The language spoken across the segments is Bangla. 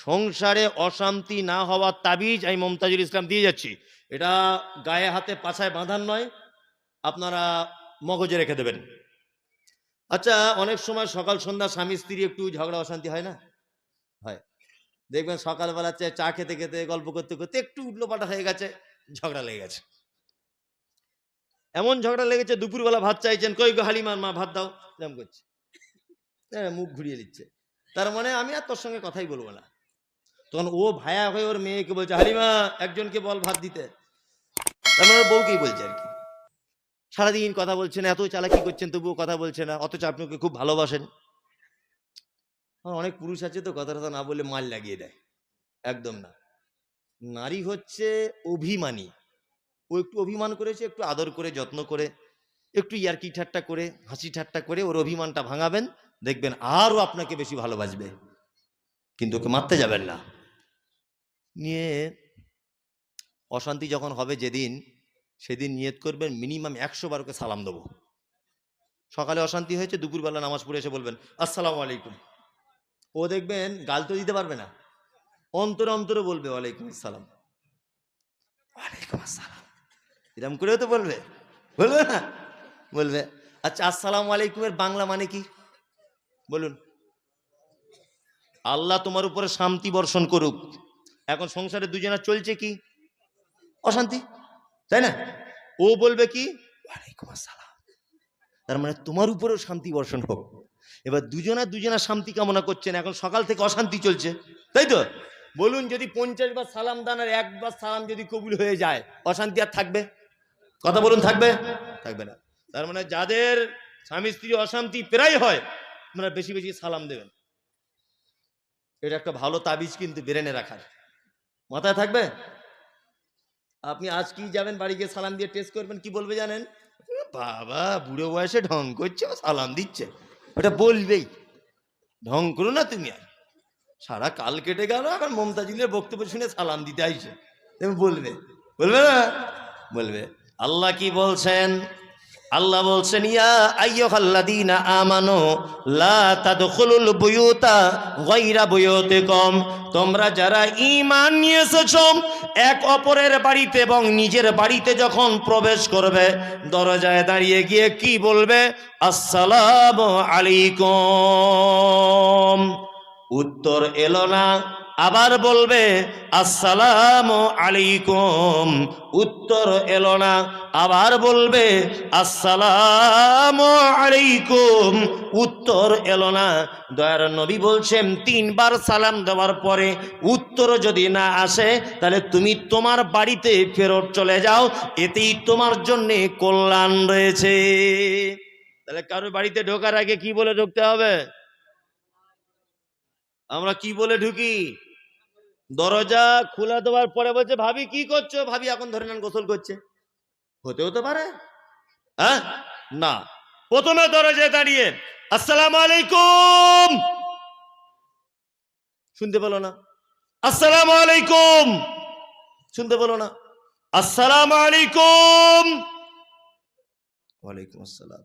সংসারে অশান্তি না হওয়ার তাবিজ আমি মমতাজুল ইসলাম দিয়ে যাচ্ছি। এটা গায়ে হাতে পাছায় বাঁধান নয়, আপনারা মগজে রেখে দেবেন। আচ্ছা, অনেক সময় সকাল সন্ধ্যা স্বামী স্ত্রী একটু ঝগড়া অশান্তি হয় না? হয়। দেখবেন সকালবেলা চা খেতে খেতে গল্প করতে করতে একটু উল্টোপাল্টা হয়ে গেছে, ঝগড়া লেগে গেছে। এমন ঝগড়া লেগেছে দুপুরবেলা ভাত চাইছেন, কই গো হালিমার মা ভাত দাও, এরকম করছে, মুখ ঘুরিয়ে দিচ্ছে। তার মানে আমি আর তোর সঙ্গে কথাই বলবো না। তখন ও ভায়া হয়ে ওর মেয়েকে বলছে, হালিমা একজনকে বল ভাত দিতে। তার মানে ওর বউকেই বলছে আর কি। সারাদিন কথা বলছে না, এত চালাকি করছেন তবুও কথা বলছে না, অথচ আপনি ওকে খুব ভালোবাসেন। অনেক পুরুষ আছে তো কথা না বলে মাল লাগিয়ে দেয়। একদম না। নারী হচ্ছে অভিমানী। ও একটু অভিমান করেছে, একটু আদর করে যত্ন করে একটু ইয়ার্কি ঠাট্টা করে হাসি ঠাট্টা করে ওর অভিমানটা ভাঙাবেন, দেখবেন আরও আপনাকে বেশি ভালোবাসবে। কিন্তু ওকে মারতে যাবেন না। নিয়ে অশান্তি যখন হবে যেদিন, সেদিন নিয়ত করবেন মিনিমাম 100 বার ওকে সালাম দেবো। সকালে অশান্তি হয়েছে, দুপুরবেলা নামাজ পড়ে এসে বলবেন আসসালামু আলাইকুম। ও দেখবেন গাল তো দিতে পারবে না, অন্তরে অন্তরে বলবে ওয়ালাইকুম আসসালাম, ওয়ালাইকুম আসসালাম, এরকম করেও তো বলবে, বলবে না? বলবে। আচ্ছা, আসসালামু আলাইকুমের বাংলা মানে কি বলুন? আল্লাহ তোমার উপরে শান্তি বর্ষণ করুক। এখন সংসারে দুজনা চলছে কি অশান্তি, তাই না? ও বলবে কি ওয়ালাইকুম আসসালাম, তার মানে তোমার উপরেও শান্তি বর্ষণ হোক। এবার দুজনা শান্তি কামনা করছেন, এখন সকাল থেকে অশান্তি চলছে, তাই তো? বলুন, যদি 50 বার সালাম দান আর একবার সালাম যদি কবুল হয়ে যায়, অশান্তি আর থাকবে? কথা বলুন, থাকবে? থাকবে না। তার মানে যাদের স্বামী স্ত্রী অশান্তি প্রায় হয়, আপনারা বেশি বেশি সালাম দেবেন। এটা একটা ভালো তাবিজ কিন্তু ব্রেনে রাখার, মাথায় থাকবে। আপনি আজ কি যাবেন বাড়ি গিয়ে সালাম দিয়ে টেস্ট করবেন, কি বলবে জানেন? বাবা বুড়ো বয়সে ঢং করছে, সালাম দিচ্ছে, ওটা বলবেই। ঢং করো না তুমি, আর সারা কাল কেটে গেল, এখন মমতাজুলের বক্তব্য শুনে সালাম দিতে আইছে, তুমি বলবে, বলবে না? বলবে। আল্লাহ কি বলছেন? আল্লাহ বলছেন, ইয়া আইয়ুহাল্লাযীনা আমানু লা তাদখুলুল বুয়ুতা গায়রা বুয়ুতিকুম, তোমরা যারা ঈমান নিয়ে এসেছো এক অপরের বাড়িতে এবং নিজের বাড়িতে যখন প্রবেশ করবে, দরজায় দাঁড়িয়ে গিয়ে কি বলবে? আসসালামু আলাইকুম। উত্তর এলো না, আবার বলবে আসসালামু আলাইকুম। উত্তর এলো না, আবার বলবে আসসালামু আলাইকুম। উত্তর এলো না। দয়ার নবী বলছেন, 3 বার সালাম দেওয়ার পরে উত্তর যদি না আসে, তাহলে তুমি তোমার বাড়িতে ফেরত চলে যাও, এতেই তোমার জন্যে কল্যাণ রয়েছে। তাহলে কারোর বাড়িতে ঢোকার আগে কি বলে ঢুকতে হবে? আমরা কি বলে ঢুকি? দরজা খোলা দেওয়ার পরে বলছে, ভাবি কি করছো? ভাবি এখন ধরে নেন গোসল করছে, হতেও তো পারে, হ্যাঁ? না, প্রথমে দরজায় দাঁড়িয়ে আসসালামু আলাইকুম, শুনতে পেলো না? আসসালামু আলাইকুম, শুনতে পেলো না? আসসালামু আলাইকুম, ওয়ালাইকুম আসসালাম।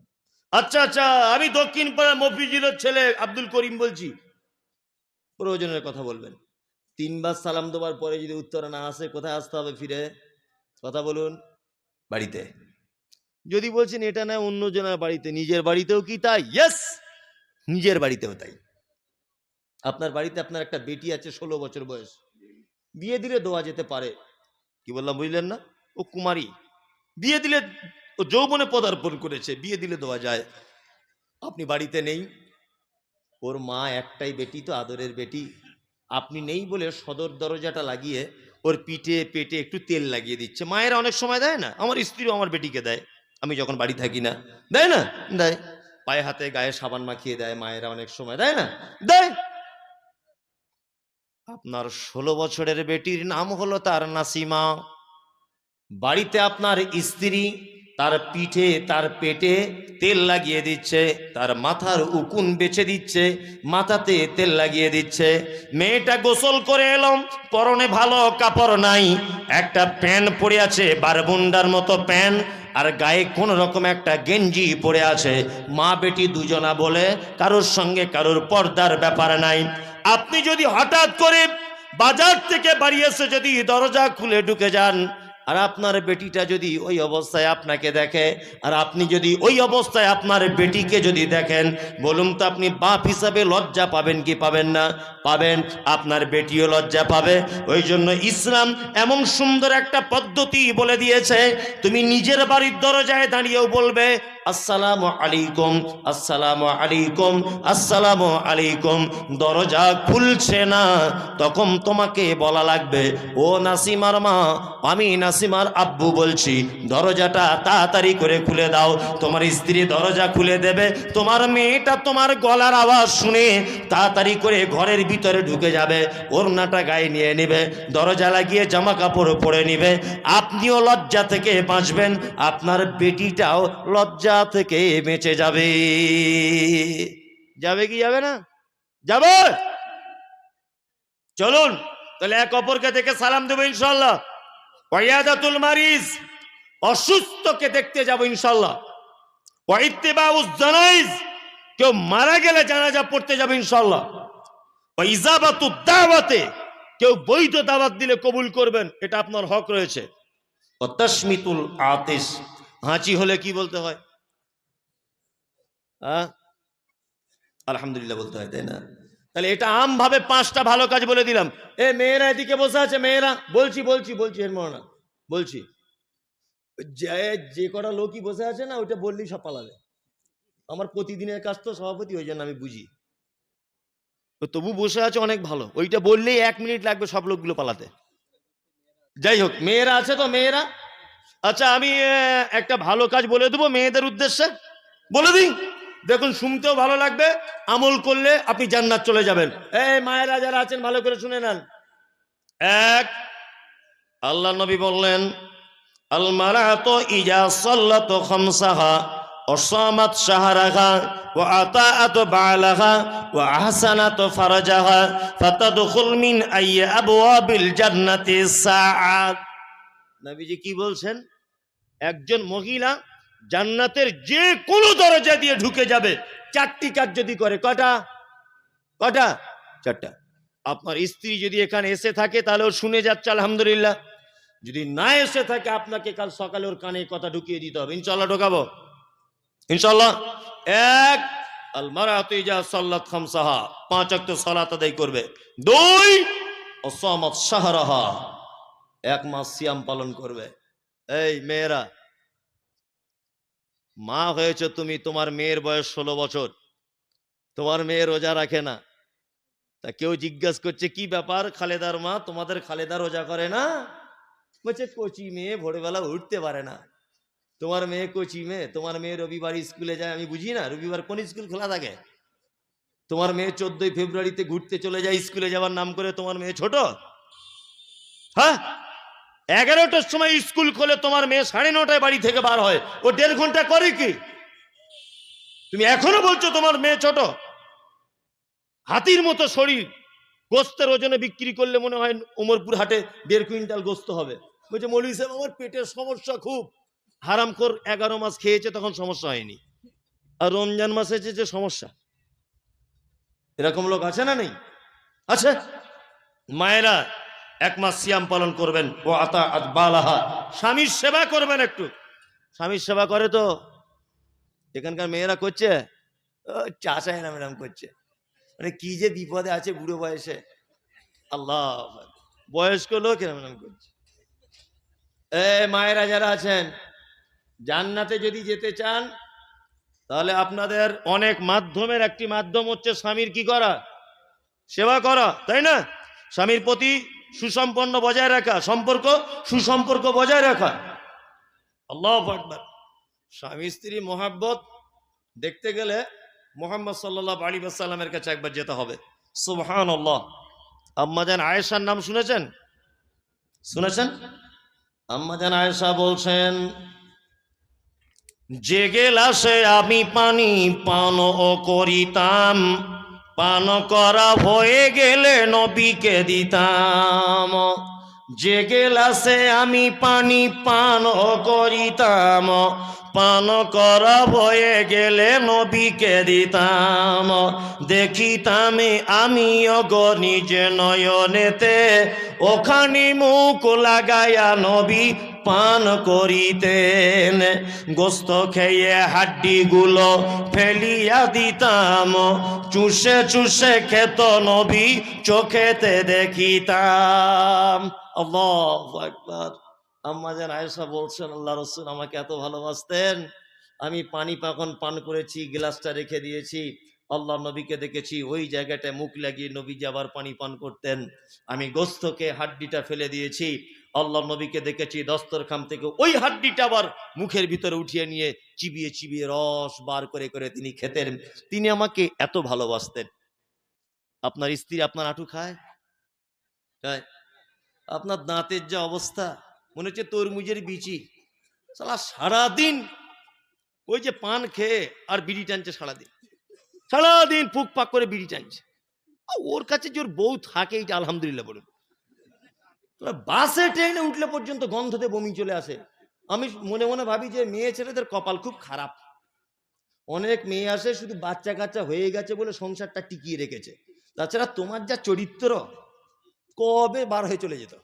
আচ্ছা আচ্ছা, আমি দক্ষিণ পাড়ার মফিজুলের ছেলে আব্দুল করিম বলছি। প্রয়োজনের কথা বলবেন। 3 বার সালাম দেওয়ার পরে যদি উত্তর না আসে, কোথায় আসতে হবে ফিরে? কথা বলুন, বাড়িতে। যদি বলছেন এটা না অন্য জনের বাড়িতে, নিজের বাড়িতেও কি তাই? ইয়েস, নিজের বাড়িতেও তাই। আপনার বাড়িতে আপনার একটা বেটি আছে 16 বছর বয়স, বিয়ে দিলে দেওয়া যেতে পারে। কি বললাম বুঝলেন না? ও কুমারী, বিয়ে দিলে ও যৌবনে পদার্পণ করেছে, বিয়ে দিলে দেওয়া যায়। আপনি বাড়িতে নেই, ওর মা একটাই বেটি তো, আদরের বেটি, আপনি নেই বলে সদর দরজাটা লাগিয়ে ওর পিঠে পেটে একটু তেল লাগিয়ে দিচ্ছে। মায়েরা অনেক সময় দেয় না? আমার স্ত্রীও আমার বেটিকে দেয়, আমি যখন বাড়ি থাকি না, দেয় না? দেয়। পায়ে হাতে গায়ে সাবান মাখিয়ে দেয় মায়েরা, অনেক সময় দেয় না? দেয়। আপনার 16 বছরের বেটির নাম হলো তার নাসিমা। বাড়িতে আপনার স্ত্রী তার পিঠে তার পেটে তেল লাগিয়ে দিচ্ছে, তার মাথার উকুন বেছে দিচ্ছে, মাথাতে তেল লাগিয়ে দিচ্ছে। মেয়েটা গোসল করে এলাম, পরনে ভালো কাপড় নাই, একটা প্যান্ট পরে আছে, বারবুন্ডার মতো প্যান্ট, আর গায়ে কোন রকম একটা গেঞ্জি পরে আছে। মা বেটি দুজনা বলে কারোর সঙ্গে কারোর পর্দার ব্যাপার নাই। আপনি যদি হঠাৎ করে বাজার থেকে বাড়ি এসে যদি দরজা খুলে ঢুকে যান, আর আপনার বেটিটা যদি ওই অবস্থায় আপনাকে দেখে, আর আপনি যদি ওই অবস্থায় আপনার বেটিকে যদি দেখেন, বলুন তো আপনি বাপ হিসাবে লজ্জা পাবেন কি পাবেন না? পাবেন। আপনার বেটিও লজ্জা পাবে। ওই জন্য ইসলাম এমন সুন্দর একটা পদ্ধতি বলে দিয়েছে, তুমি নিজের বাড়ির দরজায় দাঁড়িয়েও বলবে আসসালামু আলাইকুম, আসসালামু আলাইকুম, আসসালামু আলাইকুম। দরজা খুলছে না, তখন তোমাকে বলা লাগবে, ও নাসিমার মা, আমি নাসিমার আব্বু বলছি, দরজাটা তাড়াতাড়ি করে খুলে দাও। তোমার স্ত্রী দরজা খুলে দেবে, তোমার মেয়েটা তোমার গলার আওয়াজ শুনে তাড়াতাড়ি করে ঘরের ভিতরে ঢুকে যাবে, ওড়নাটা গায়ে নিয়ে নেবে, দরজা লাগিয়ে জামা কাপড় পরে নিবে। আপনিও লজ্জা থেকে বাঁচবেন, আপনার বেটিটাও লজ্জা থেকে বেঁচে যাবে। যাবে কি যাবে না? যাবে। চলুন তাহলে এক অপরকে দেখে সালাম দেবো ইনশাল্লাহ। ওয়াইয়াদাতুল মারিজ, অসুস্থকে দেখতে যাব ইনশাল্লাহ। ওয়াইত্তিবাউজ জানাইজ, কেউ মারা গেলে জানাজা পড়তে যাবে ইনশাল্লাহ। ওয়াইজাবাতুদ দাওয়াতে, কেউ বৈধ দাওয়াত দিলে কবুল করবেন, এটা আপনার হক রয়েছে। ওয়াতাশমিতুল আতিস, হাঁচি হলে কি বলতে হয়? আলহামদুলিল্লাহ বলতে হয়, তাই না? তাহলে এটা আম ভাবে 5টা ভালো কাজ বলে দিলাম। এ মেয়েরা এদিকে বসে আছে, মেয়েরা বলছি বলছি বলছি এর মনে না বলছি, যে কটা লোকই বসে আছে না, ওইটা বললেই সব পালাবে। আমার প্রতিদিনের কাজ তো সভাপতি, ওই জন্য আমি বুঝি। তো তবু বসে আছে অনেক ভালো, ওইটা বললেই 1 মিনিট লাগবে সব লোকগুলো পালাতে। যাই হোক, মেয়েরা আছে তো, মেয়েরা। আচ্ছা, আমি একটা ভালো কাজ বলে দেবো মেয়েদের উদ্দেশ্যে, বলে দিই। দেখুন, শুনতেও ভালো লাগবে, আমল করলে আপনি জান্নাত চলে যাবেন। এই মায়েরা যারা আছেন ভালো করে শুনে নেন। এক, আল্লাহ নবী বললেন, আল মারাতু ইজা সাল্লাতু খামসাহা ওয়া সামাত শাহরাহা ওয়া আতাআত বালাহা ওয়া আহসানাত ফারজাহা ফাতাদখুল মিন আইয়ি আবওয়াবিল জান্নাতি সাআত। নবীজি কি বলছেন? একজন মহিলা জান্নাতের যে কোনো দরজা দিয়ে ঢুকে যাবে 4টি কাজ যদি করে। কটা? 4টা। আপনার স্ত্রী যদি এখানে এসে থাকে তাহলে ও শুনে যাচ্ছে আলহামদুলিল্লাহ। যদি না এসে থাকে, আপনাকে কাল সকালে ওর কানে কথা ঢুকিয়ে দিতে হবে। ইনশাআল্লাহ ঢোকাবো ইনশাআল্লাহ। এক, আল মারাতু ইজা সাল্লাত খামসাহা, 5 ওয়াক্ত সালাত আদায় করবে। 2, ওয়াসামাত শাহরাহা, 1 মাস সিয়াম পালন করবে। এই মেয়েরা, মা হয়েছে তুমি, তোমার মেয়ের বয়স 16 বছর, তোমার মেয়ে রোজা রাখে না। তা কেউ জিজ্ঞাসা করছে কি ব্যাপার খালেদার মা, তোমাদের খালেদা রোজা করে না? বলছে কচি মেয়ে, ভোরবেলা উঠতে পারে না। তোমার মেয়ে কচি মেয়ে, তোমার মেয়ে রবিবার স্কুলে যায়, আমি বুঝি না রবিবার কোন স্কুল খোলা থাকে? তোমার মেয়ে 14ই ফেব্রুয়ারিতে ঘুরতে চলে যায় স্কুলে যাওয়ার নাম করে, তোমার মেয়ে ছোট? হ্যাঁ, 11টার সময় স্কুল খোলে, তোমার মেয়ে 9:30টায় বাড়ি থেকে বার হয়, ও 1.5 ঘন্টা করে কি? তুমি এখনো বলছো তোমার মেয়ে ছোট? হাতির মতো শরীর, গোস্তের ওজনে বিক্রি করলে মনে হয় উমরপুর হাটে 1.5 কুইন্টাল গোস্ত হবে। বলছে মৌলভী সাহেব আমার পেটের সমস্যা খুব। হারামখোর 11 মাস খেয়েছে, তখন সমস্যা হয়নি, আর রমজান মাসে যে সমস্যা। এরকম লোক আছে না নেই? আছে। মায়েরা 1 মাস সিয়াম পালন করবেন। ও আতাআত বালাহা, স্বামীর সেবা করবেন একটু। স্বামীর সেবা করে তো এখানকার মেয়েরা করছে? চাচা এরাম এরাম করছে, মানে কি যে বিপদে আছে বুড়ো বয়সে। আল্লাহ, বয়স্ক লোক এরাম এরাম করছে। মায়েরা যারা আছেন, জান্নাতে যদি যেতে চান, তাহলে আপনাদের অনেক মাধ্যমের একটি মাধ্যম হচ্ছে স্বামীর কি করা? সেবা করা, তাই না? স্বামীর প্রতি সুসম্পন্ন বজায় রাখা, সুসম্পর্ক বজায় রাখা। আল্লাহু আকবার। স্বামী স্ত্রী মোহাব্বত দেখতে গেলে মুহাম্মদ সাল্লাল্লাহু আলাইহি ওয়াসাল্লামের কাছে একবার যেতে হবে। সুবহানাল্লাহ। আম্মাজান আয়েশার নাম শুনেছেন? আম্মাজান আয়েশা বলছেন, যে গেলাসে আমি পানি পান করিতাম, পান করা হয়ে গেলে নবীকে দিতাম। যে গেলাসে আমি পানি পান করিতাম, পান করা হয়ে গেলে নবীকে দিতাম, দেখিতাম আমিও গো নিজে নয়নেতে, ওখানে মুখ লাগায়া নবী পান করিতেন। গোস্ত খেয়ে হাড্ডিগুলো ফেলিয়া দিতাম, চুষে চুষে খেত নবী চোখেতে দেখিতাম। আল্লাহু আকবার। আম্মা জান আয়েশা বলছেন, আল্লাহ রাসূল আমাকে এত ভালোবাসতেন, আমি পানি পাখন পান করেছি, গ্লাসটা রেখে দিয়েছি, আল্লাহ নবীকে দেখেছি ওই জায়গাটায় মুখ লাগিয়ে নবীজি আবার পানি পান করতেন। আমি গোস্তকে হাড্ডিটা ফেলে দিয়েছি, আল্লাহ নবীকে দেখেছি দস্তরখান থেকে ওই হাড্ডিটা আবার মুখের ভিতরে উঠিয়ে নিয়ে চিবিয়ে চিবিয়ে রস বার করে করে তিনি খেতেন। তিনি আমাকে এত ভালোবাসতেন। আপনার স্ত্রী আপনার আঁটু খায়? খায়? আপনার দাঁতের যা অবস্থা, মনে হচ্ছে তরমুজের বিচি। সারা সারাদিন ওই যে পান খেয়ে আর বিড়ি টানছে, সারাদিন ফুক পাক করে বিড়ি টানছে। ওর কাছে যে ওর বউ থাকে এটা আলহামদুলিল্লাহ বলুন। বাসে ট্রেনে উঠলে পর্যন্ত গন্ধতে বমি চলে আসে। আমি মনে মনে ভাবি যে মেয়ে ছেলেদের কপাল খুব খারাপ। অনেক মেয়ে আসে শুধু বাচ্চা কাচ্চা হয়ে গেছে বলে সংসারটা টিকিয়ে রেখেছে, তাছাড়া তোমার যা চরিত্র কবে বার হয়ে চলে যেত।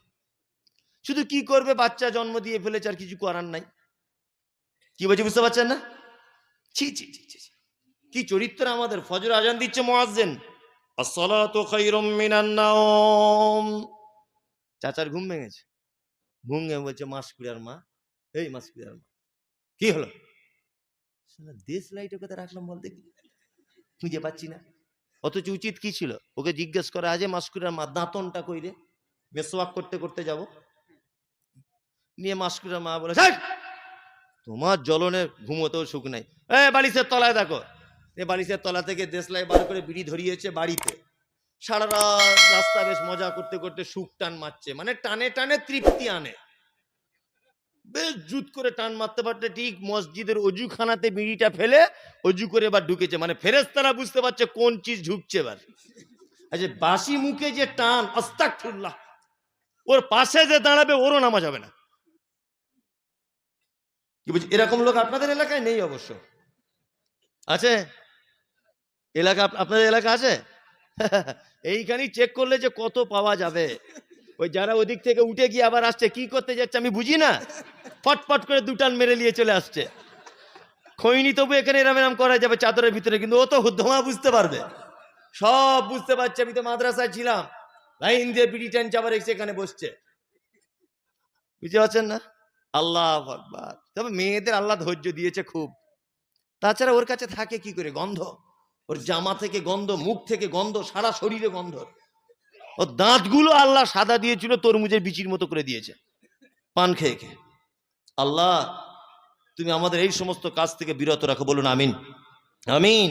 শুধু কি করবে, বাচ্চা জন্ম দিয়ে ফেলেছে, আর কিছু করার নাই। কি বলছি বুঝতে পারছেন না? ছি ছি ছি ছি, কি চরিত্র আমাদের। ফজর আজান দিচ্ছে মুয়াজ্জিন, আসসালাতু খায়রুম মিনান নাওম। চাচার ঘুম ভেঙেছে, ঘুম ভেঙে বলছে মাসকুড়ার মা, এই মাসকুড়ার মা কি হলো? দেশ লাইটের কথা রাখলাম বলতে কি খুঁজে পাচ্ছি না। অথচ উচিত কি ছিল ওকে জিজ্ঞেস করা, আজ মাসকুড়ার মা দাঁতনটা কইরে, মেসওয়াক করতে করতে যাব, নিয়ে মাসকুড়ার মা বলে তোমার জ্বলনে ঘুমোতেও সুখ নাই, বালিশের তলায় দেখো। বালিশের তলা থেকে দেশলাই বার করে বিড়ি ধরিয়েছে বাড়িতে। সারা রাত রাস্তা বেশ মজা করতে করতে সুখ টান মারছে, মানে টানে টানে তৃপ্তি আনে, বেশ জুত করে টান মারতে পারতে ঠিক মসজিদের অজুখানাতে বিড়িটা ফেলে অজু করে এবার ঢুকেছে। মানে ফেরেশতারা বুঝতে পারছে কোন চিজ ঢুকছে এবার। আচ্ছা, বাসি মুখে যে টান, আস্তাগফিরুল্লাহ, ওর পাশে যে দাঁড়াবে ওরও নামাজ হবে না। কি বলছি, এরকম লোক আপনাদের এলাকায় নেই অবশ্য, আছে এলাকা, আপনাদের এলাকা আছে? এইখানেই চেক করলে যে কত পাওয়া যাবে। ওই যারা ওদিক থেকে উঠে গিয়ে আবার আসছে, কি করতে যাচ্ছে আমি বুঝি না, ফটফট করে দুটান মেরে নিয়ে চলে আসছে। খৈনি তবু এখানে এরাম এরাম করা যাবে চাদরের ভিতরে, কিন্তু ও তো হুদ্ধমা বুঝতে পারবে, সব বুঝতে পারছে। আমি তো মাদ্রাসায় ছিলাম, লাইন দিয়ে বিড়ি টানছে, আবার এসে এখানে বসছে। বুঝতে পারছেন না? আল্লাহু আকবার। তবে মেয়েদের আল্লাহ ধৈর্য দিয়েছে খুব। তাছাড়া ওর কাছে থাকে কি করে, গন্ধ, ওর জামা থেকে গন্ধ, মুখ থেকে গন্ধ, সারা শরীরে গন্ধ। ওর দাঁতগুলো আল্লাহ সাদা দিয়েছিল, তরমুজের বিচির মতো করে দিয়েছে পান খেয়ে খেয়ে। আল্লাহ তুমি আমাদের এই সমস্ত কাজ থেকে বিরত রাখো, বলুন আমিন আমিন।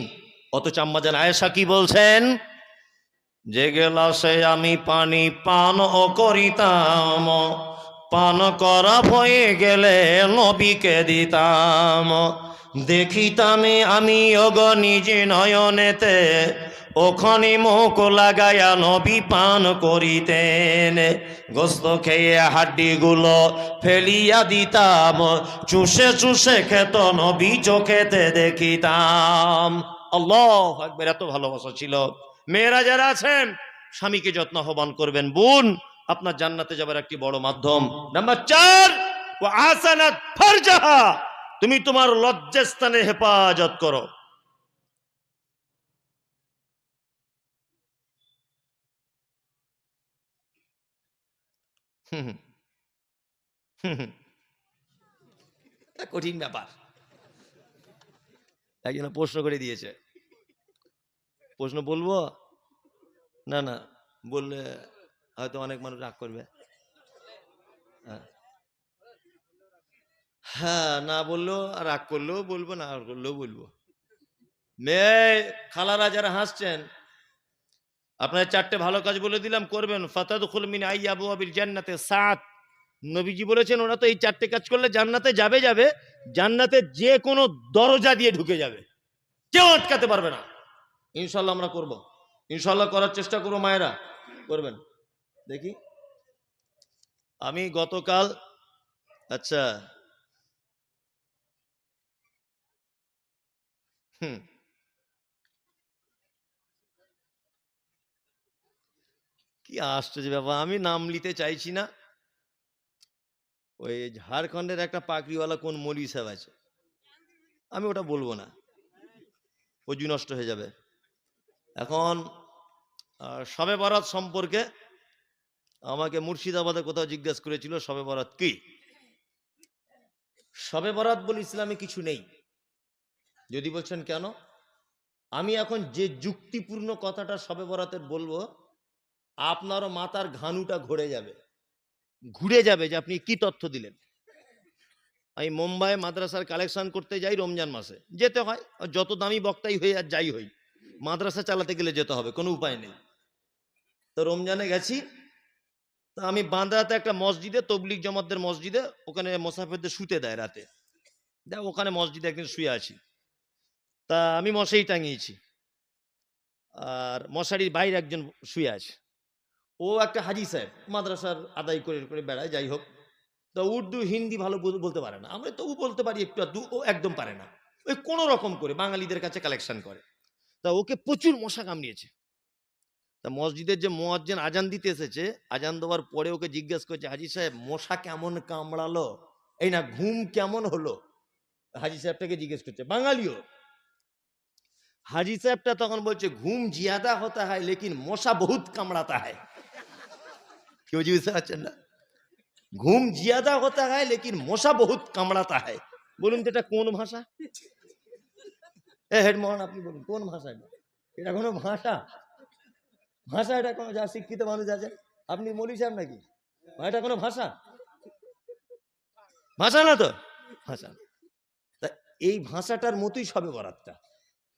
অথচ আম্মা জান আয়েশা কি বলছেন, যে গেলাসে আমি পানি পান ও করিতাম, পান করা হয়ে গেলে নবীকে দিতাম, দেখিতাম আমি ওগ নিজে নয়নেতে, ওখানে মুখ লাগায়া নবী পান করিতেন। গোস্ত খেয়ে হাড্ডিগুলো ফেলিয়া দিতাম, চুষে চুষে খেত নবী চোখেতে দেখিতাম। আল্লাহু আকবার, এত ভালোবাসা ছিল। মেয়েরা যারা আছেন, স্বামীকে যত্ন আহ্বান করবেন। বোন আপনার জান্নাতে যাবার একটি বড় মাধ্যম। নাম্বার 4, ওয়া আসানাত ফারজাহা, তুমি তোমার লজ্জাস্থানে হেফাজত করো। কঠিন ব্যাপার। একজন প্রশ্ন করে দিয়েছে, প্রশ্ন বলবো না? না বললে হয়তো অনেক মানুষ রাগ করবে। হ্যাঁ, না বললেও রাগ করলেও বলবো, না করলেও বলবো। মেয়ে খালারা যারা হাসছেন, আপনার 4টে ভালো কাজ বলে দিলাম, করবেন। ফাতাদখুল মিন আইয়াবওয়াবিল জান্নাতে 7, নবীজি বলেছেন ওরা তো এই 4টে কাজ করলে জান্নাতে যাবে, জান্নাতে যে কোনো দরজা দিয়ে ঢুকে যাবে, কেউ আটকাতে পারবে না। ইনশাল্লাহ আমরা করব, ইনশাল্লাহ করার চেষ্টা করবো। মায়েরা করবেন। দেখি, আমি গতকাল, আচ্ছা হুম, কি আশ্চর্য ব্যাপার, আমি নাম নিতে চাইছি না। ওই ঝাড়খণ্ডের একটা পাগড়িওয়ালা কোন মৌলভী সাহেব আছে, আমি ওটা বলবো না, অজু নষ্ট হয়ে যাবে। এখন শবে বরাত সম্পর্কে আমাকে মুর্শিদাবাদে কোথাও জিজ্ঞেস করেছিল শবে বরাত কি। শবে বরাত বলে ইসলামে কিছু নেই। যদি বলছেন কেন, আমি এখন যে যুক্তিপূর্ণ কথাটা শবে বরাতের বলবো, আপনারও মাথার ঘানুটা ঘুরে যাবে যে আপনি কি তথ্য দিলেন। আমি মুম্বাই মাদ্রাসার কালেকশন করতে যাই রমজান মাসে, যেতে হয়, যত দামি বক্তাই হই আর যাই হই, মাদ্রাসা চালাতে গেলে যেতে হবে, কোনো উপায় নেই। তো রমজানে গেছি, তা আমি বান্দ্রাতে একটা মসজিদে, তবলিগ জামাতদের মসজিদে, ওখানে মোসাফেরদের শুতে দেয় রাতে, ওখানে মসজিদে একদিন শুয়ে আছি, তা আমি মশারি টাঙিয়েছি, আর মশারির বাইরে একজন শুয়ে আছে, ও একটা হাজি সাহেব, মাদ্রাসার আদায় করে করে বেড়ায়, যাই হোক। তো উর্দু হিন্দি ভালো বলতে পারে না, আমরা তবু বলতে পারি একটু আধটু, ও একদম পারে না, ওই কোনো রকম করে বাঙালিদের কাছে কালেকশন করে। তা ওকে প্রচুর মশা কামড়িয়েছে। তা মসজিদের যে মুয়াজ্জিন আজান দিতে এসেছে, আজান দেওয়ার পরে ওকে জিজ্ঞেস করছে, হাজি সাহেব মশা কেমন কামড়ালো, এই না ঘুম কেমন হলো, হাজি সাহেবটাকে জিজ্ঞেস করছে, বাঙালিও। হাজি সাহেবটা তখন বলছে, ঘুম জিয়াদা হতা হয় লেকিন মশা বহুত কামড়াতা হয়। কেউ বুঝতে পারছেন না, ঘুম জিয়াদা হতা হয় লেকিন মশা বহুত কামড়াতা হয়। বলুন তো এটা কোন ভাষা? হেডমোহন আপনি বলুন কোন ভাষা এটা? এটা কোনো ভাষা? ভাষা এটা কোনো, যা শিক্ষিত মানুষ আছে, আপনি মৌলভী সাহেব নাকি, এটা কোনো ভাষা? ভাষা না তো, ভাষা না। তা এই ভাষাটার মতোই শবে বরাতটা।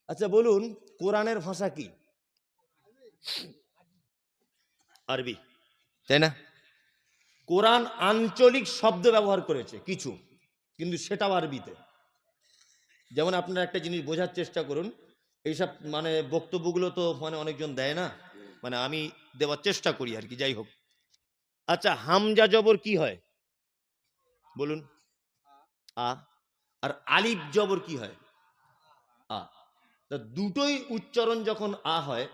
আচ্ছা বলুন, কোরআনের ভাষা কি? আরবি, তাই না? কোরআন আঞ্চলিক শব্দ ব্যবহার করেছে কিছু, কিন্তু সেটাও আরবিতে। যেমন আপনারা একটা জিনিস বোঝার চেষ্টা করুন, এইসব মানে বক্তব্যগুলো তো মানে অনেকজন দেয় না, মানে আমি দেওয়ার চেষ্টা করি আর কি, যাই হোক। আচ্ছা, হামজা জবর কি হয় বলুন? আ। আর আলিফ জবর কি হয়? আ। তা দুটোই উচ্চারণ যখন আ হয়,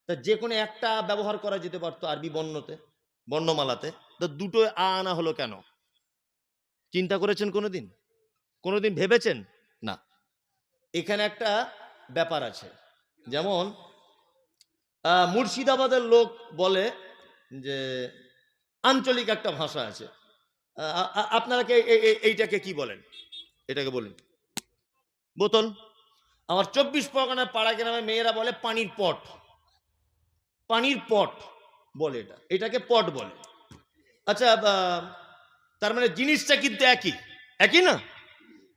তা যে কোনো একটা ব্যবহার করা যেতে পারতো আরবি বর্ণতে, বর্ণমালাতে, তো দুটোই আ আনা হলো কেন? চিন্তা করেছেন কোনোদিন? কোনোদিন ভেবেছেন? না। এখানে একটা ব্যাপার আছে, যেমন মুর্শিদাবাদের লোক বলে যে আঞ্চলিক একটা ভাষা আছে, আপনারা কে এইটাকে কি বলেন? এটাকে বলুন বোতল। আমার 24 পরগনার পাড়া গ্রামে মেয়েরা বলে পানির পট, পানির পট বলে, এটাকে পট বলে। আচ্ছা, তার মানে জিনিসটা কিন্তু একই, একই না,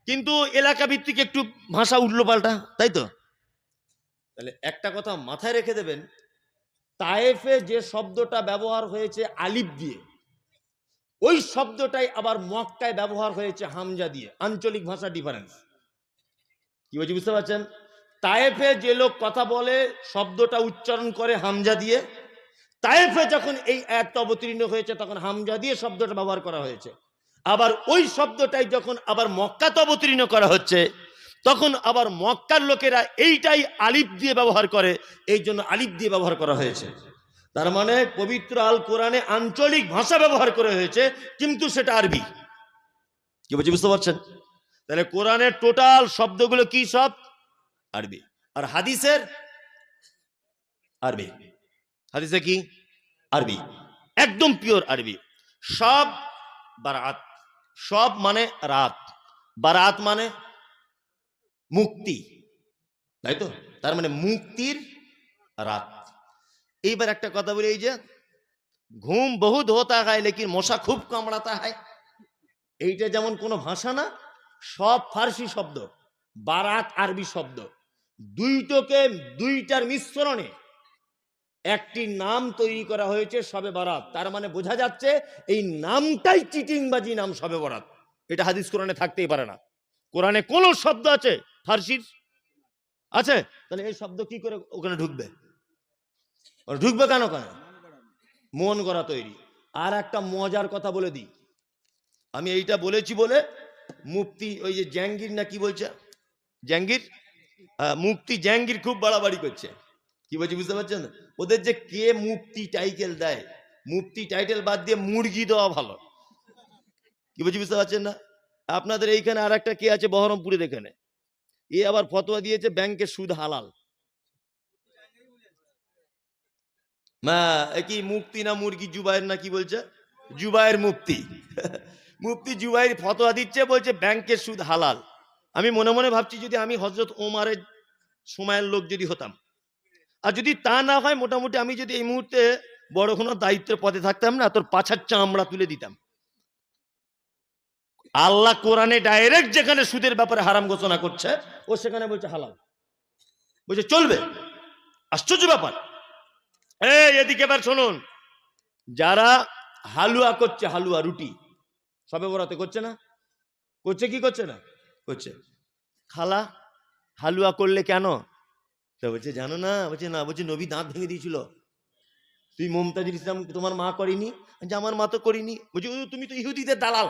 কিন্তু এলাকা ভিত্তিক একটু ভাষা উল্টো পাল্টা, তাই তো? তাহলে একটা কথা মাথায় রেখে দেবেন, তায়েফে যে শব্দটা ব্যবহার হয়েছে আলিফ দিয়ে, ওই শব্দটাই আবার মক্কায় ব্যবহার হয়েছে হামজা দিয়ে। আঞ্চলিক ভাষা ডিফারেন্স, কি বলছি বুঝতে পারছেন? তায়েফে যে লোক কথা বলে শব্দটা উচ্চারণ করে হামজা দিয়ে, তায়েফে যখন এই আয়াতটা অবতীর্ণ হয়েছে তখন হামজা দিয়ে শব্দটা ব্যবহার করা হয়েছে। আবার ওই শব্দটাই যখন আবার মক্কাতে অবতীর্ণ করা হচ্ছে, তখন আবার মক্কার লোকেরা এইটাই আলিফ দিয়ে ব্যবহার করে, এই জন্য আলিফ দিয়ে ব্যবহার করা হয়েছে। তার মানে পবিত্র আল কোরআনে আঞ্চলিক ভাষা ব্যবহার করা হয়েছে, কিন্তু সেটা আরবি। কি বলছি বুঝতে পারছেন? তাহলে কোরআনের টোটাল শব্দগুলো কি? সব আরবি। আর হাদিসের আরবি, হাদিসে কি? আরবি, একদম পিওর আরবি। সব বারাত, সব মানে রাত, বারাত মানে মুক্তি, তাই তো? তার মানে মুক্তির রাত। এইবার একটা কথা বলি, এই যে ঘুম বহুত হতা হয় লেকিন মশা খুব কামড়াতা হয়, এইটা যেমন কোনো ভাষা না, সব ফার্সি শব্দ, বারাত আরবি শব্দ, দুইটার মিশ্রণে একটি নাম তৈরি করা হয়েছে শবে বরাত। তার মানে বোঝা যাচ্ছে এই নামটাই চিটিংবাজি নাম, শবে বরাত। এটা হাদিস কোরআনে থাকতেই পারে না। কোরআনে কোন শব্দ আছে ফার্সির? আছে? তাহলে এই শব্দ কি করে ওখানে ঢুকবে? ঢুকবে কেন? মন গড়া তৈরি। আর একটা মজার কথা বলে দিই, আমি এইটা বলেছি বলে মুফতি ওই যে জাহাঙ্গীর না কি বলছে, জাহাঙ্গীর মুক্তি জাহাঙ্গীর খুব বাড়াবাড়ি করছে। কি বলছি বুঝতে পারছেন? ওদের যে কে মুক্তি টাইটেল দেয়, মুক্তি টাইটেল বাদ দিয়ে মুরগি দেওয়া ভালো। কি বলছি বুঝতে পারছেন না? আপনাদের এইখানে আর একটা কে আছে বহরমপুরে, এখানে এ আবার ফতোয়া দিয়েছে ব্যাংকের সুদ হালাল। মা কি মুক্তি না মুরগি জুবাইর না কি বলছে? জুবাইর মুফতি। মুফতি জুবাইর ফতোয়া দিচ্ছে, বলছে ব্যাংকের সুদ হালাল। আমি মনে মনে ভাবছি, যদি আমি হযরত ওমরের সময়ের লোক যদি হতাম, আর যদি তা না হয়, মোটামুটি আমি যদি এই মুহূর্তে বড় কোনো দায়িত্বের পদে থাকতাম না, তোর পাছার চামড়া তুলে দিতাম। আল্লাহ কোরআনে ডাইরেক্ট যেখানে সুদের ব্যাপারে হারাম ঘোষণা করছে, ও সেখানে বলছে হালাল, বলছে চলবে। আশ্চর্য ব্যাপার। এদিকে এবার শুনুন, যারা হালুয়া করছে, হালুয়া রুটি সবে বরাতে করছে না? করছে কি করছে না? করছে। খালা হালুয়া করলে কেন? তা বলছে জানো না? বলছে না। বলছে নবী দাঁত ভেঙে দিয়েছিল। তুই মুমতাজুল ইসলাম তোমার মা করেনি? যে আমার মা তো করিনি। বলছে তুমি তো ইহুদিদের দালাল,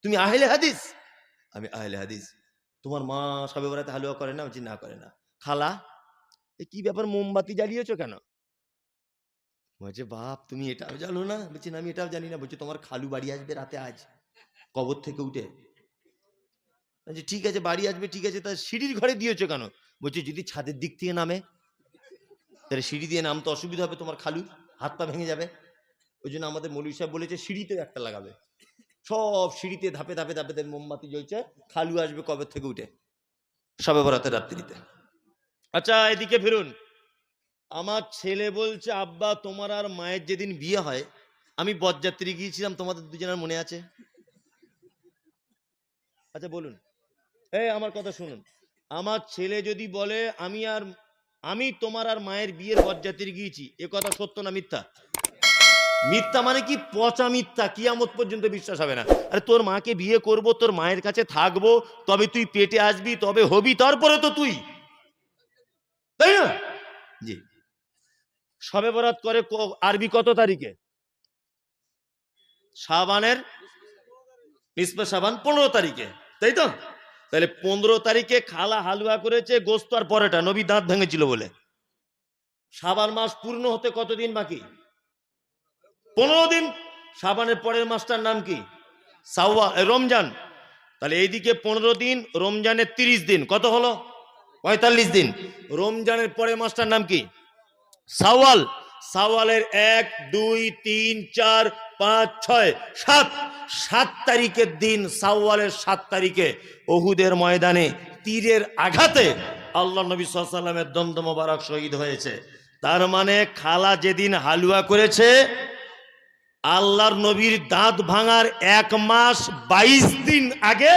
তুমি আহলে হাদিস। আমি আহলে হাদিস। তোমার মা সবে বরাতে হালুয়া করে না? বলছি না, করে না। খালা কি ব্যাপার, মোমবাতি জ্বালিয়েছো কেন? বলছে বাপ তুমি এটাও জানো না? বলছি না, আমি এটাও জানি না। বলছে তোমার খালু বাড়ি আসবে রাতে আজ কবর থেকে উঠে। বলছে ঠিক আছে বাড়ি আসবে, ঠিক আছে, তা সিঁড়ির ঘরে দিয়েছো কেন? বলছে যদি ছাদের দিক থেকে নামে, তাহলে সিঁড়ি দিয়ে নামতে অসুবিধা হবে, তোমার খালুর হাত পা ভেঙে যাবে। ওই জন্য আমাদের মৌলভী সাহেব বলেছে সিঁড়িতেও একটা লাগাবে। সব সিঁড়িতে ধাপে ধাপে ধাপে মোমবাতি জ্বলছে, খালু আসবে কবর থেকে উঠে সবে বরাতের রাত্রিতে। আচ্ছা এদিকে ফিরুন। আমার ছেলে বলছে আব্বা তোমার আর মায়ের যেদিন বিয়ে হয়, আমি বরযাত্রী গিয়েছিলাম, তোমাদের দুজনের মনে আছে? আচ্ছা বলুন, আমার কথা শুনুন। আমার ছেলে যদি বলে আমি তোমার আর মায়ের বিয়ের বরযাত্রী গিয়েছি, এ কথা সত্য না মিথ্যা? মিথ্যা মানে কি? পচা মিথ্যা, কিয়ামত পর্যন্ত বিশ্বাস হবে না। আরে তোর মাকে বিয়ে করব, তোর মায়ের কাছে থাকবো, তবে তুই পেটে আসবি, তবে হবি, তারপরে তো তুই, তাই না? জি। সবে বরাত করে আরবি কত তারিখে? শাবানের নিসফে শাবান 15 তারিখে, তাই তো? তাহলে 15 তারিখে খালা হালুয়া করেছে, গোস্ত আর পরোটা, নবী দাঁত ভেঙেছিল বলে। শাবান মাস পূর্ণ হতে কতদিন বাকি? 15 দিন। শাবানের পরের মাসটার নাম কি? রমজান। তাহলে এইদিকে 15 দিন, রমজানের 30 দিন, কত হলো? 45 দিন। রমজানের পরের মাসটার নাম কি? শাওয়াল। শাওয়ালের 1 2 3 4 5 6 7 7 তারিখের দিন, শাওয়ালের 7 তারিখে উহুদের ময়দানে তীরের আঘাতে আল্লাহ নবী সাল্লাল্লাহু আলাইহি ওয়াসাল্লামের দন্ত মোবারক শহীদ হয়েছে। তার মানে খালা যেদিন হালুয়া করেছে, আল্লাহর নবীর দাঁত ভাঙার 1 মাস 22 দিন আগে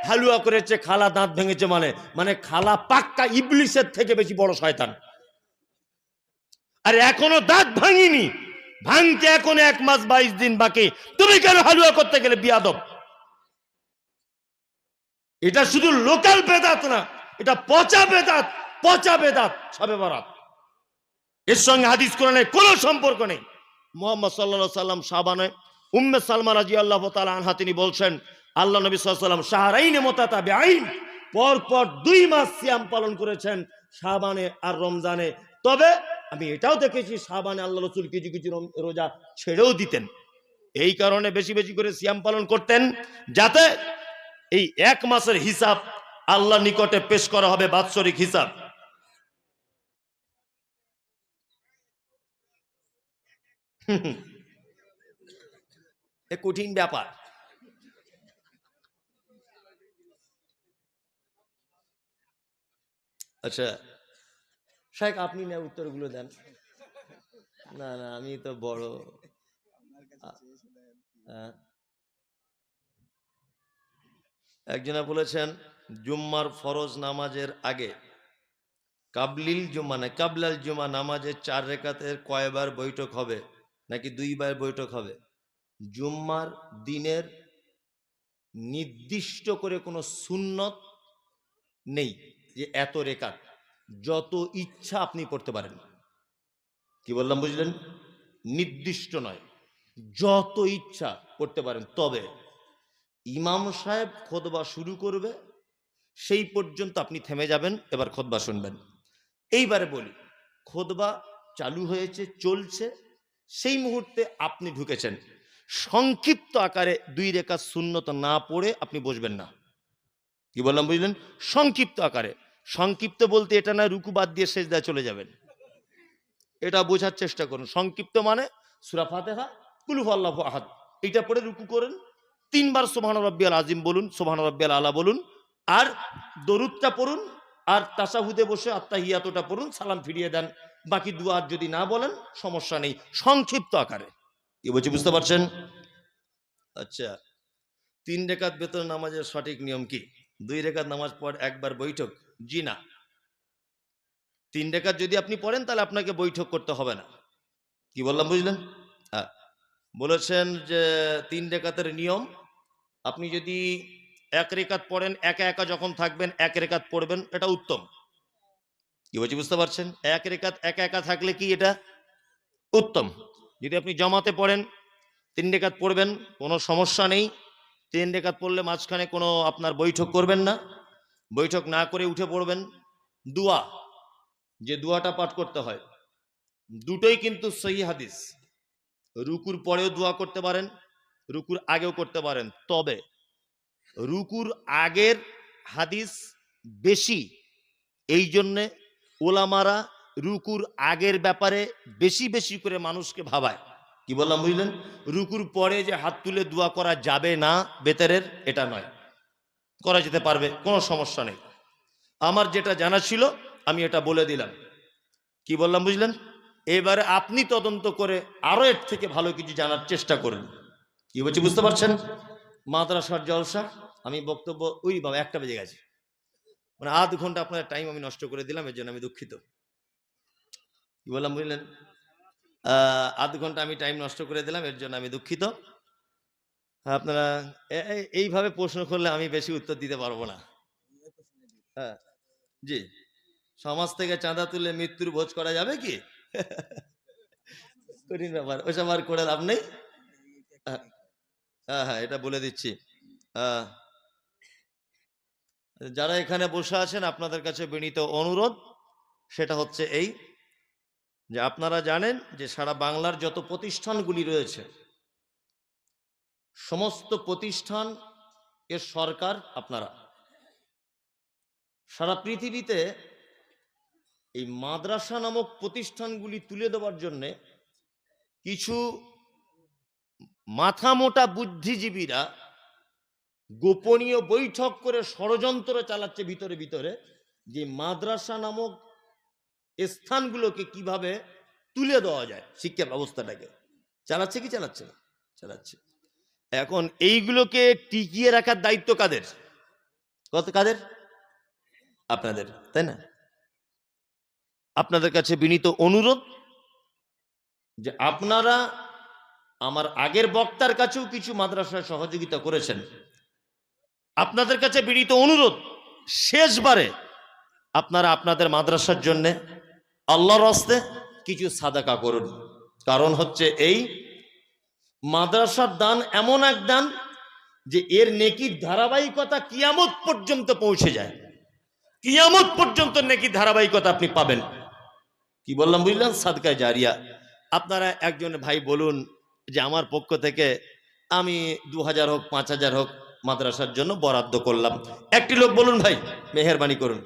হালুয়া করেছে। খালা দাঁত ভেঙেছে মানে খালা পাক্কা ইবলিসের থেকে বেশি বড় শয়তান। আর এখনো দাঁত ভাঙিনি, ভাঙতে এখন 1 মাস 22 দিন বাকি, তুমি কেন হালুয়া করতে গেলে বিয়াদব? এটা শুধু লোকাল বেদাত না, এটা পচা বেদাত, পচা বেদাত সবে বরাত। এর সঙ্গে হাদিস কোরআনের কোনো সম্পর্ক নেই। মুহাম্মদ সাল্লাল্লাহু আলাইহি সাল্লাম শাবানে উম্মে সালমা রাদিয়াল্লাহু তাআলা আনহা তিনি বলছেন, আল্লাহ নবী সাল্লাল্লাহু আলাইহি সাল্লাম শাহরাইন মুতাতাবিআইন, পর পর 2 মাস সিয়াম পালন করেছেন, শাবানে আর রমজানে। তবে আমি এটাও দেখেছি শাবানে আল্লাহ রাসূল কিছু কিছু রোজা ছেড়েও দিতেন। এই কারণে বেশি বেশি করে সিয়াম পালন করতেন, যাতে এই 1 মাসের হিসাব আল্লাহর নিকটে পেশ করা হবে, বাৎসরিক হিসাব। এ কঠিন ব্যাপার। আচ্ছা শেখ, আপনি না উত্তরগুলো দেন। না না, আমি তো বড়। একজনা বলেছেন জুম্মার ফরজ নামাজের আগে কাবলিল জুম্মা না কাবলাল জুম্মা নামাজের 4 রাকাতের কয়বার বৈঠক হবে, নাকি 2 বার বৈঠক হবে? জুম্মার দিনের নির্দিষ্ট করে কোনো সুন্নত নেই যে এত রেকাত, যত ইচ্ছা আপনি পড়তে পারেন। কি বললাম বুঝলেন? নির্দিষ্ট নয়, যত ইচ্ছা পড়তে পারেন। তবে ইমাম সাহেব খুতবা শুরু করবে, সেই পর্যন্ত আপনি থেমে যাবেন, এবার খুতবা শুনবেন। এইবারে বলি, খুতবা চালু হয়েছে, চলছে, সেই মুহূর্তে আপনি ঢুকেছেন, সংক্ষিপ্ত আকারে 2 রাকাত সুন্নত না পড়ে আপনি বসবেন না। কি বললাম বুঝলেন? সংক্ষিপ্ত আকারে। সংক্ষিপ্ত বলতে এটা না রুকু বাদ দিয়ে সেজদায় চলে যাবেন, এটা বোঝার চেষ্টা করুন। সংক্ষিপ্ত মানে সূরা ফাতিহা, কুল হুয়াল্লাহু আহাদ, এটা পড়ে রুকু করেন, 3 বার সুবহান রাব্বিয়াল আযীম বলুন, সুবহান রাব্বিয়াল আলা বলুন, আর দরুদটা পড়ুন, আর তাশাহুদে বসে আত্তাহিয়াতুটা পড়ুন, সালাম ফিরিয়ে দেন। বাকি দুয়া যদি না বলেন সমস্যা নেই, সংক্ষিপ্ত আকারে। কি বলছি বুঝতে পারছেন? আচ্ছা, 3 রাকাত বেতন নামাজের সঠিক নিয়ম কি? 2 রাকাত নামাজ পর একবার বৈঠক? জি না। 3 রাকাত যদি আপনি পড়েন তাহলে আপনাকে বৈঠক করতে হবে না। কি বললাম বুঝলেন? হ্যাঁ, বলেছেন যে 3 রাকাতের নিয়ম, আপনি যদি 1 রাকাত পড়েন, একা একা যখন থাকবেন 1 রাকাত পড়বেন, এটা উত্তম। কি বলছি বুঝতে পারছেন? 1 রাকাত একা একা থাকলে কি এটা উত্তম। যদি আপনি জামাতে পড়েন 3 রাকাত পড়বেন, কোনো সমস্যা নেই। 3 রাকাত পড়লে মাঝখানে কোনো আপনার বৈঠক করবেন না, বৈঠক না করে উঠে পড়বেন। দোয়া, যে দোয়াটা পাঠ করতে হয়, দুটোই কিন্তু সহি হাদিস। রুকুর পরেও দোয়া করতে পারেন, রুকুর আগেও করতে পারেন, তবে রুকুর আগের হাদিস বেশি, এই জন্যে ওলামারা রুকুর আগের ব্যাপারে বেশি বেশি করে মানুষকে ভাবায়। কি বললাম বুঝলেন? রুকুর পরে যে হাত তুলে দোয়া করা যাবে না বেতেরের, এটা নয়, করা যেতে পারবে, কোনো সমস্যা নেই। আমার যেটা জানা ছিল আমি এটা বলে দিলাম। কি বললাম বুঝলেন? এবারে আপনি তদন্ত করে আরো এর থেকে ভালো কিছু জানার চেষ্টা করুন। কি বলছি বুঝতে পারছেন? মাদ্রাসার জলসা, আমি বক্তব্য, ওই বাবা 1টা বেজে গেছে, মানে আধ ঘন্টা আপনার টাইম আমি নষ্ট করে দিলাম, এর জন্য আমি দুঃখিত। কি বললাম বুঝলেন? আধ ঘন্টা আমি টাইম নষ্ট করে দিলাম, এর জন্য আমি দুঃখিত। আপনারা এইভাবে প্রশ্ন করলে আমি বেশি উত্তর দিতে পারবো না। হ্যাঁ, জি। সমাজ থেকে চাঁদা তুলে মৃত্যুর ভোজ করা যাবে কি? কঠিন ব্যাপার, ওইসব আর করে লাভ নেই। হ্যাঁ হ্যাঁ, এটা বলে দিচ্ছি। যারা এখানে বসে আছেন আপনাদের কাছে বিনীত অনুরোধ, সেটা হচ্ছে এই যে আপনারা জানেন যে সারা বাংলার যত প্রতিষ্ঠানগুলি রয়েছে, সমস্ত প্রতিষ্ঠান এর সরকার আপনারা। সারা পৃথিবীতে এই মাদ্রাসা নামক প্রতিষ্ঠানগুলি তুলে দেওয়ার জন্যে কিছু মাথা মোটা বুদ্ধিজীবীরা গোপনীয় বৈঠক করে ষড়যন্ত্র চালাচ্ছে ভিতরে ভিতরে, যে মাদ্রাসা নামক স্থানগুলোকে কিভাবে তুলে দেওয়া যায়, শিক্ষা ব্যবস্থাটাকে চালাচ্ছে। কি চালাচ্ছে না? চালাচ্ছে। এখন এইগুলোকে টিকিয়ে রাখার দায়িত্ব কাদের? কাদের? আপনাদের, তাই না? আপনাদের কাছে বিনীত অনুরোধ যে আপনারা আমার আগের বক্তার কাছেও কিছু মাদ্রাসায় সহযোগিতা করেছেন, আপনাদের কাছে বিনীত অনুরোধ, শেষবারে আপনারা আপনাদের মাদ্রাসার জন্য আল্লাহর রাস্তে কিছু সাদাকা করুন। কারণ হচ্ছে এই মাদ্রাসার দান এমন এক দান যে এর নেকির ধারাবাহিকতা কিয়ামত পর্যন্ত পৌঁছে যায়। কিয়ামত পর্যন্ত নেকির ধারাবাহিকতা আপনি পাবেন। কি বললাম বুঝলেন? সাদকায়ে জারিয়া। আপনারা একজন ভাই বলুন যে আমার পক্ষ থেকে আমি 2000 হোক 5000 হোক মাদ্রাসার জন্য বরাদ্দ করলাম। একটি লোক বলুন ভাই, মেহেরবানি করুন।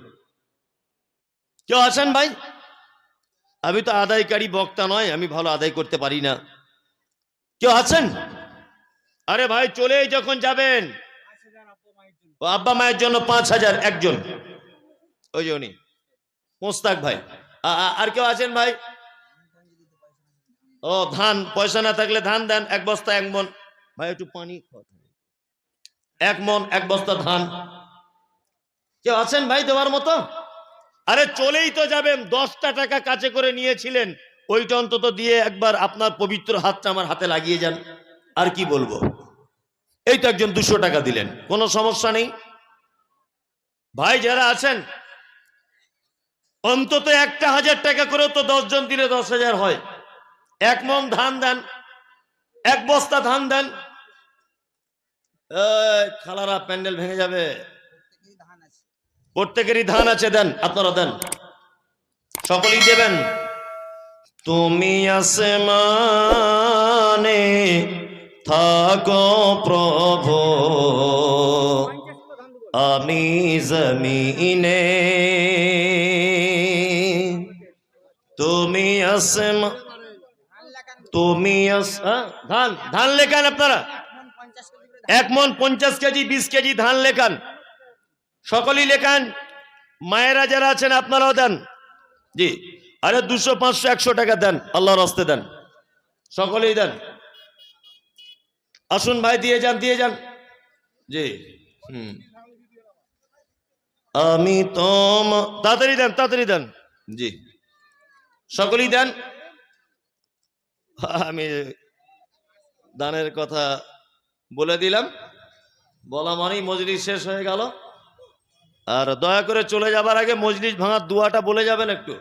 কেউ আছেন ভাই? আমি তো আদায়কারী বক্তা নয়, আমি ভালো আদায় করতে পারি না। কেউ আছেন? আরে ভাই, চলেই যখন যাবেন, ও আব্বা মায়ের জন্য 5000 একজন, ওই যে উনি মোস্তাক ভাই। আর কেউ আছেন ভাই? ও ধান, পয়সা না থাকলে ধান দেন, 1 বস্তা 1 মন। ভাই একটু পানি, 1 মন 1 বস্তা ধান। কেউ আছেন ভাই দেওয়ার মতো? আরে চলেই তো যাবেন, 10টা টাকা কাছে করে নিয়েছিলেন, ওইটা অন্তত দিয়ে একবার আপনার পবিত্র হাতটা আমার হাতে লাগিয়ে যান। আর কি বলবো? এই তো একজন 200 টাকা দিলেন, কোনো সমস্যা নেই। ভাই যারা আছেন অন্তত একটা 1000 টাকা করে তো 10 জন দিলে 10,000 হয়। 1 মন ধান দেন, 1 বস্তা ধান দেন। খালারা প্যান্ডেল ভেঙে যাবে। প্রত্যেকেরই ধান আছে, দেন, আপনারা দেন, সকলেই দেবেন। তুমি আসমানে থাকো প্রভু, আমি জমিনে। তুমি তুমি ধান ধান লেখান আপনারা, 1 মণ 50 কেজি 20 কেজি ধান লেখান, সকলেই লেখান। মায়েরা যারা আছেন আপনারাও দেন। জি, আরে 200 500 100 টাকা দেন, আল্লাহর রাস্তে দেন, সকলেই দেন। আসুন ভাই, দিয়ে যান, দিয়ে যান। জি, আমি তাড়াতাড়ি দেন, তাড়াতাড়ি দেন। জি, সকলেই দেন। আমি দানের কথা বলে দিলাম, বলা মানেই মজলিস শেষ হয়ে গেল। আর দয়া করে চলে যাবার আগে মজলিস ভাঙার দোয়াটা বলে যাবেন একটু।